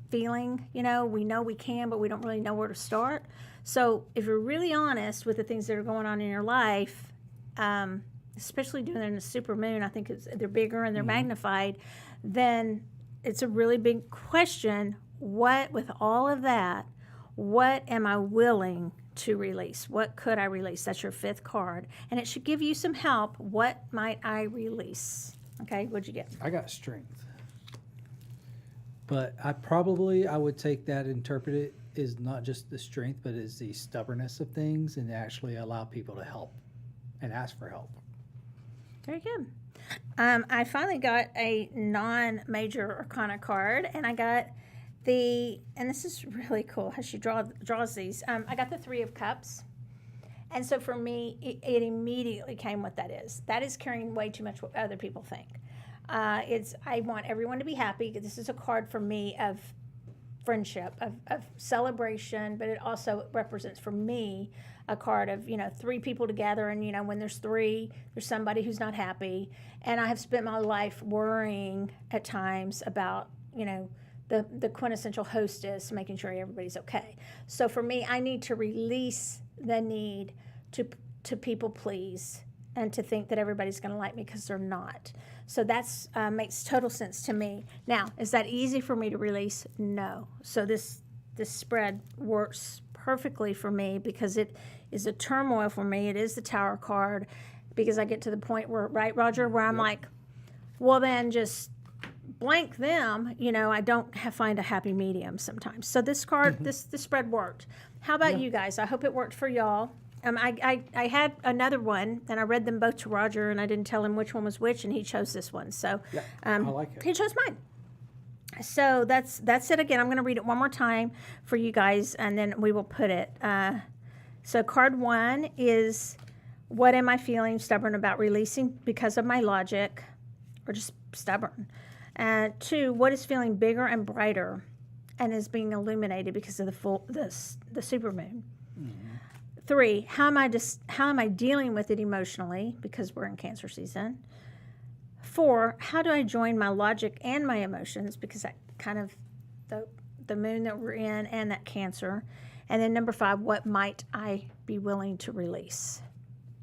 feeling. We know we can, but we don't really know where to start. So if you're really honest with the things that are going on in your life, especially during the super moon, I think they're bigger and they're magnified, then it's a really big question. With all of that, what am I willing to release? What could I release? That's your 5th card. And it should give you some help. What might I release? Okay, what'd you get? I got Strength. But I would take that, interpret it as not just the strength, but as the stubbornness of things, and actually allow people to help and ask for help. Very good. I finally got a non-major arcana card, and I got and this is really cool how she draws these. I got the 3 of Cups, And so for me, it immediately came what that is. That is caring way too much what other people think. I want everyone to be happy. This is a card for me of friendship, of celebration, but it also represents for me a card of, 3 people together. And, when there's 3, there's somebody who's not happy. And I have spent my life worrying at times about, the quintessential hostess, making sure everybody's okay. So for me, I need to release the need to people please and to think that everybody's going to like me because they're not. So that's makes total sense to me. Now, is that easy for me to release? No. So this spread works perfectly for me because it is a turmoil for me. It is the Tower card because I get to the point where, right, Roger, where I'm like, well, then just blank them. I don't find a happy medium sometimes. So this card, this spread worked. How about you guys? I hope it worked for y'all. I had another one, and I read them both to Roger, and I didn't tell him which one was which, and he chose this one. So I like it. He chose mine. So that's it again. I'm going to read it one more time for you guys, and then we will put it. So card 1 is, what am I feeling stubborn about releasing because of my logic, or just stubborn? 2, what is feeling bigger and brighter and is being illuminated because of the supermoon? 3, how am I dealing with it emotionally because we're in Cancer season? 4, how do I join my logic and my emotions because that kind of the moon that we're in and that Cancer? And then number 5, what might I be willing to release?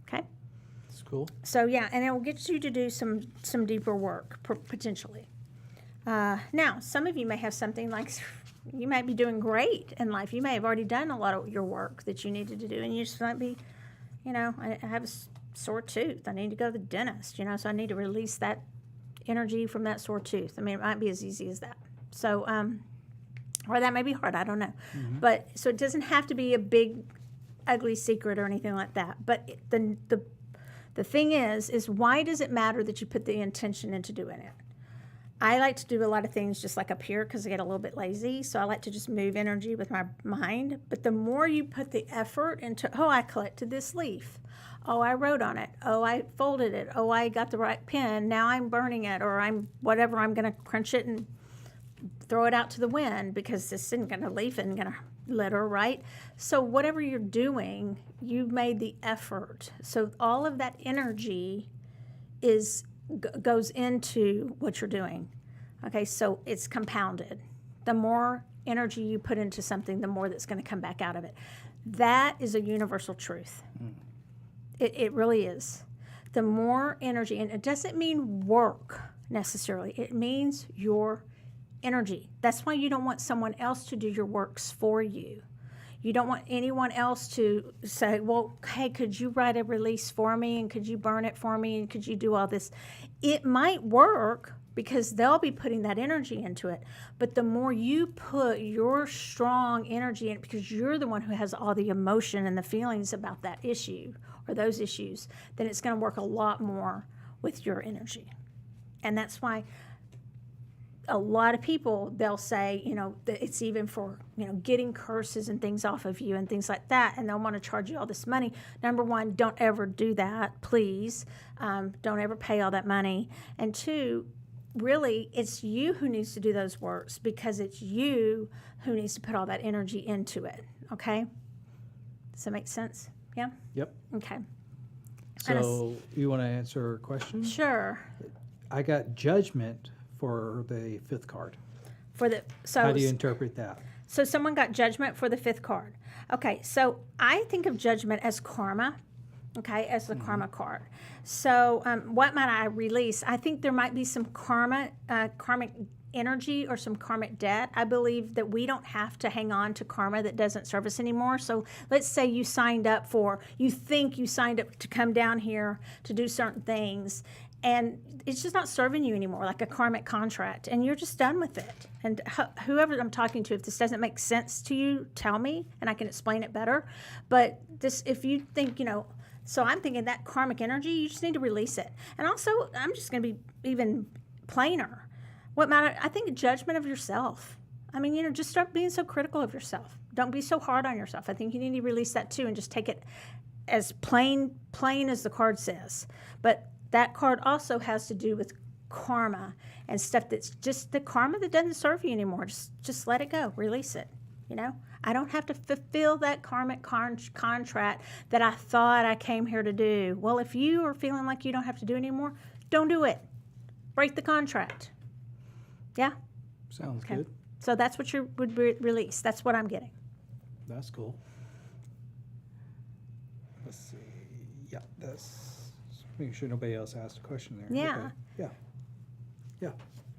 Okay? That's cool. So yeah, and it will get you to do some deeper work potentially. Now, some of you may have something like, you might be doing great in life. You may have already done a lot of your work that you needed to do, and you just might be, I have a sore tooth. I need to go to the dentist, so I need to release that energy from that sore tooth. I mean, it might be as easy as that. So, or that may be hard. I don't know. But so it doesn't have to be a big, ugly secret or anything like that. But the thing is why does it matter that you put the intention into doing it? I like to do a lot of things just like up here because I get a little bit lazy. So I like to just move energy with my mind. But the more you put the effort into, I collected this leaf. I wrote on it. I folded it. I got the right pen. Now I'm burning it, or I'm going to crunch it and throw it out to the wind because this isn't going to leaf and going to litter, right? So whatever you're doing, you made the effort. So all of that energy goes into what you're doing. Okay, so it's compounded. The more energy you put into something, the more that's going to come back out of it. That is a universal truth. It really is. The more energy, and it doesn't mean work necessarily. It means your energy. That's why you don't want someone else to do your works for you. You don't want anyone else to say, well, hey, could you write a release for me, and could you burn it for me, and could you do all this? It might work because they'll be putting that energy into it. But the more you put your strong energy in, because you're the one who has all the emotion and the feelings about that issue or those issues, then it's going to work a lot more with your energy. And that's why a lot of people, they'll say, that it's even for, getting curses and things off of you and things like that, and they'll want to charge you all this money. Number 1, don't ever do that, please. Don't ever pay all that money. And 2, really, it's you who needs to do those works because it's you who needs to put all that energy into it, okay? Does that make sense? Yeah? Yep. Okay. So you want to answer a question? Sure. I got judgment for the 5th card. How do you interpret that? So someone got judgment for the 5th card. Okay, so I think of judgment as karma, okay, as the karma card. So what might I release? I think there might be some karmic energy or some karmic debt. I believe that we don't have to hang on to karma that doesn't serve us anymore. So let's say you signed up to come down here to do certain things, and it's just not serving you anymore, like a karmic contract, and you're just done with it. And whoever I'm talking to, if this doesn't make sense to you, tell me, and I can explain it better. But if you think, so I'm thinking that karmic energy, you just need to release it. And also, I'm just going to be even plainer. What matter? I think judgment of yourself. I mean, just start being so critical of yourself. Don't be so hard on yourself. I think you need to release that too, and just take it as plain as the card says. But that card also has to do with karma and stuff that's just the karma that doesn't serve you anymore. Just let it go, release it. I don't have to fulfill that karmic contract that I thought I came here to do. Well, if you are feeling like you don't have to do anymore, don't do it. Break the contract. Yeah. Sounds Okay. good. So that's what you would release. That's what I'm getting. That's cool. Let's see. Yeah, that's making sure nobody else asked a question there. Yeah. Okay. Yeah. Yeah.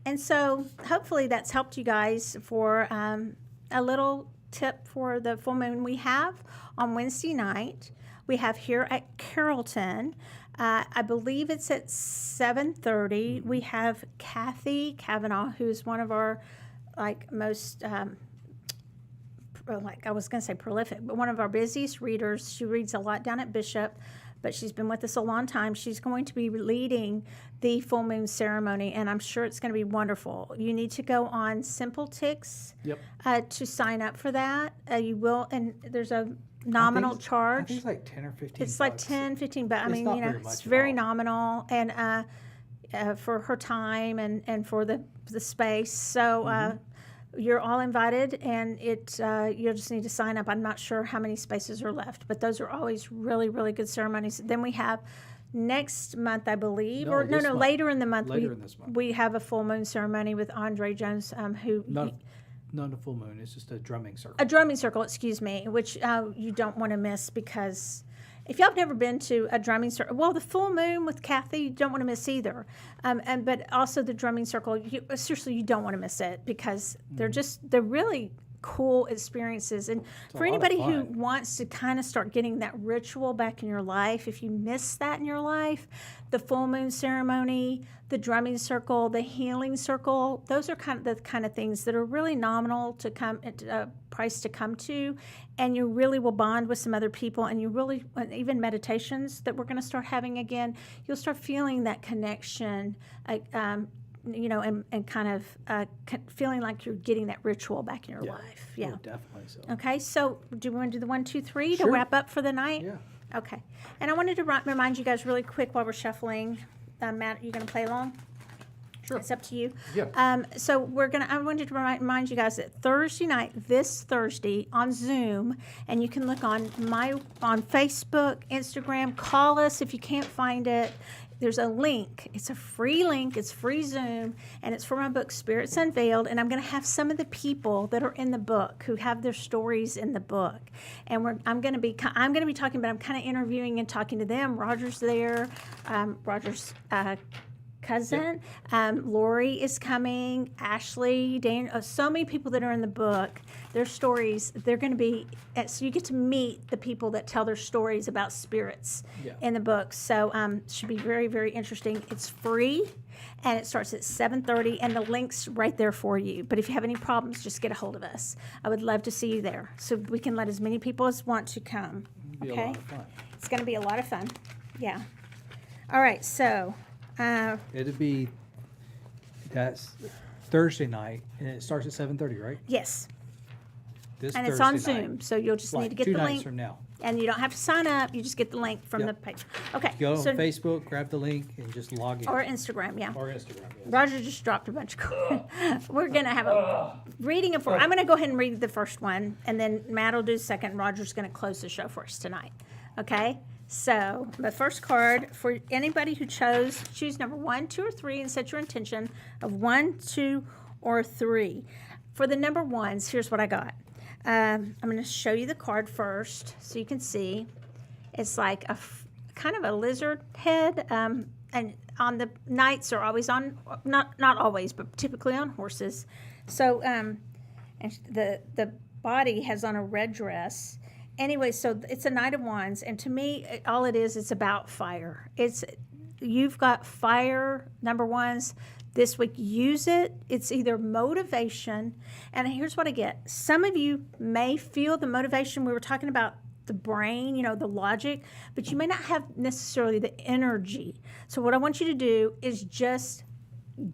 And so hopefully that's helped you guys for a little tip for the full moon we have on Wednesday night. We have here at Carrollton. I believe it's at 7:30. We have Kathy Kavanaugh, who's one of our most I was going to say prolific, but one of our busiest readers. She reads a lot down at Bishop, but she's been with us a long time. She's going to be leading the full moon ceremony, and I'm sure it's going to be wonderful. You need to go on Simple Tix to sign up for that. You will, and there's a nominal charge. I think it's like 10 or 15 It's like bucks. 10, 15, but I It's mean, not very it's much at very all. nominal, and for her time and for the space. So you're all invited, and you'll just need to sign up. I'm not sure how many spaces are left, but those are always really, really good ceremonies. Then we have next month, I believe, No, or this month. later in the month. Later in this month. We have a full moon ceremony with Andre Jones, who. Not a full moon. It's just a drumming circle. A drumming circle, excuse me, which you don't want to miss, because if y'all have never been to a drumming circle, well, the full moon with Kathy, you don't want to miss either. But also the drumming circle, seriously, you don't want to miss it, because they're really cool experiences. And for lot of anybody who fun. wants to kind of start getting that ritual back in your life, if you miss that in your life, the full moon ceremony, the drumming circle, the healing circle, those are the kind of things that are really nominal to come at price to come to, and you really will bond with some other people, and you really, even meditations that we're going to start having again, you'll start feeling that connection, and kind of feeling like you're getting that ritual back in your life. Yeah. Oh, definitely so. Okay, so do we want to do the 1, 2, 3 to Sure. wrap up for the night? Yeah. Okay. And I wanted to remind you guys really quick while we're shuffling. Matt, are you going to play along? Sure. It's up to you. Yeah. So I wanted to remind you guys that Thursday night, this Thursday, on Zoom, and you can look on Facebook, Instagram, call us if you can't find it. There's a link. It's a free link. It's free Zoom, and it's for my book, Spirits Unveiled. And I'm going to have some of the people that are in the book who have their stories in the book. And I'm going to be talking, but I'm kind of interviewing and talking to them. Roger's there. Roger's cousin. Lori is coming. Ashley, Dan, so many people that are in the book. Their stories, they're going to be, so you get to meet the people that tell their stories about spirits in the book. So should be very, very interesting. It's free, and it starts at 7:30, and the link's right there for you. But if you have any problems, just get a hold of us. I would love to see you there, so we can let as many people as want to come. It'll be a lot of fun. It's going to be a lot of fun. Yeah. All right, so... That's Thursday night, and it starts at 7:30, right? Yes, This and Thursday it's on night. Zoom, so you'll just need to get two the nights link, from now. and you don't have to sign up. You just get the link from the page. Okay, Go so on Facebook, grab the link, and just log in. or Instagram, yeah. Or Instagram. Yes. Roger just dropped a bunch of cards. We're gonna have a reading of. I'm gonna go ahead and read the first one, and then Matt will do the second. And Roger's gonna close the show for us tonight. Okay. So the first card for anybody who choose number 1, 2, or 3, and set your intention of 1, 2, or 3. For the number ones, here's what I got. I'm going to show you the card first so you can see. It's like kind of a lizard head, and on the knights are always on, not always, but typically on horses. So and the body has on a red dress. Anyway, so it's a Knight of Wands, and to me, all it is, it's about fire. You've got fire, number ones, this week. Use it. It's either motivation, and here's what I get. Some of you may feel the motivation. We were talking about the brain, the logic, but you may not have necessarily the energy. So what I want you to do is just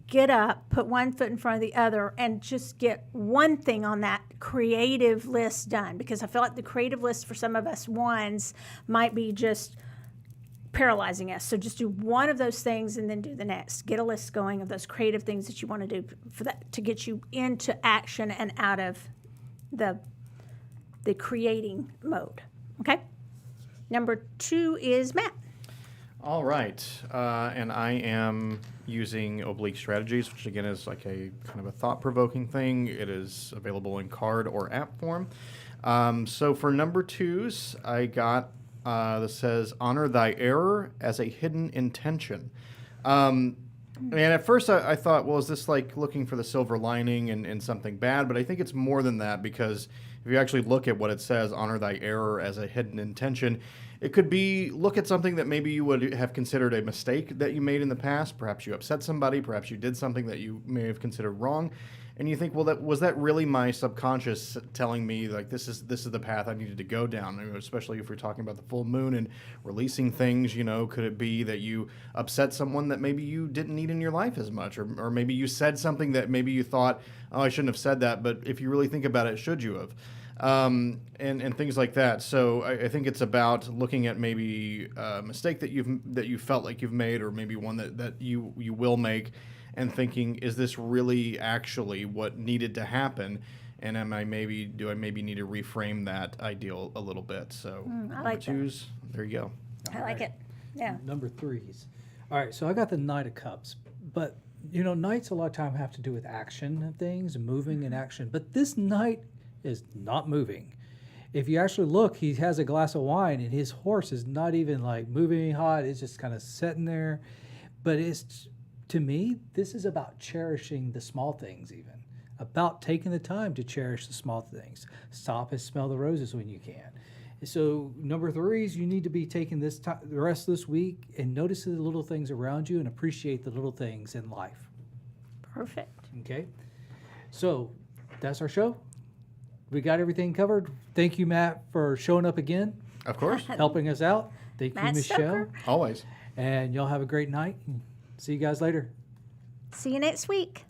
get up, put one foot in front of the other, and just get one thing on that creative list done. Because I feel like the creative list for some of us ones might be just paralyzing us. So just do one of those things and then do the next. Get a list going of those creative things that you want to do for that to get you into action and out of the creating mode. Okay? Number 2 is Matt. All right, and I am using Oblique Strategies, which again is like a kind of a thought-provoking thing. It is available in card or app form. So for number 2s, I got this says, honor thy error as a hidden intention. And at first I thought, well, is this like looking for the silver lining in something bad? But I think it's more than that, because if you actually look at what it says, honor thy error as a hidden intention, it could be look at something that maybe you would have considered a mistake that you made in the past. Perhaps you upset somebody. Perhaps you did something that you may have considered wrong. And you think, well, was that really my subconscious telling me like this is the path I needed to go down? Especially if we're talking about the full moon and releasing things, could it be that you upset someone that maybe you didn't need in your life as much, or maybe you said something that maybe you thought, oh, I shouldn't have said that, but if you really think about it, should you have? And things like that. So I think it's about looking at maybe a mistake that you felt like you've made, or maybe one that you will make, and thinking, is this really actually what needed to happen? And do I maybe need to reframe that ideal a little bit? So I like choose. There you go. I like it. Yeah. Number 3s. All right, so I got the Knight of Cups, but knights a lot of time have to do with action and things, moving and action. But this knight is not moving. If you actually look, he has a glass of wine, and his horse is not even like moving hot. It's just kind of sitting there. But to me, this is about cherishing the small things, even about taking the time to cherish the small things. Stop and smell the roses when you can. So number 3s, you need to be taking this time, the rest of this week, and notice the little things around you and appreciate the little things in life. Perfect. Okay. So that's our show. We got everything covered. Thank you, Matt, for showing up again. Of course. Helping us out. Thank Matt you, Michelle. Stoker. Always. And y'all have a great night. See you guys later. See you next week.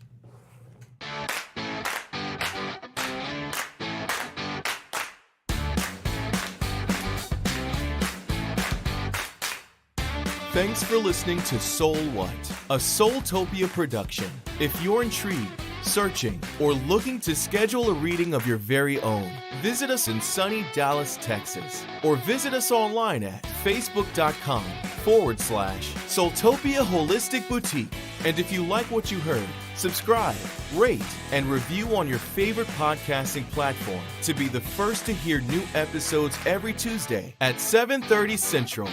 Thanks for listening to SoulWhat, a Soultopia production. If you're intrigued, searching, or looking to schedule a reading of your very own, visit us in sunny Dallas, Texas, or visit us online at facebook.com/Soultopia Holistic Boutique. And if you like what you heard, subscribe, rate, and review on your favorite podcasting platform to be the first to hear new episodes every Tuesday at 7:30 Central.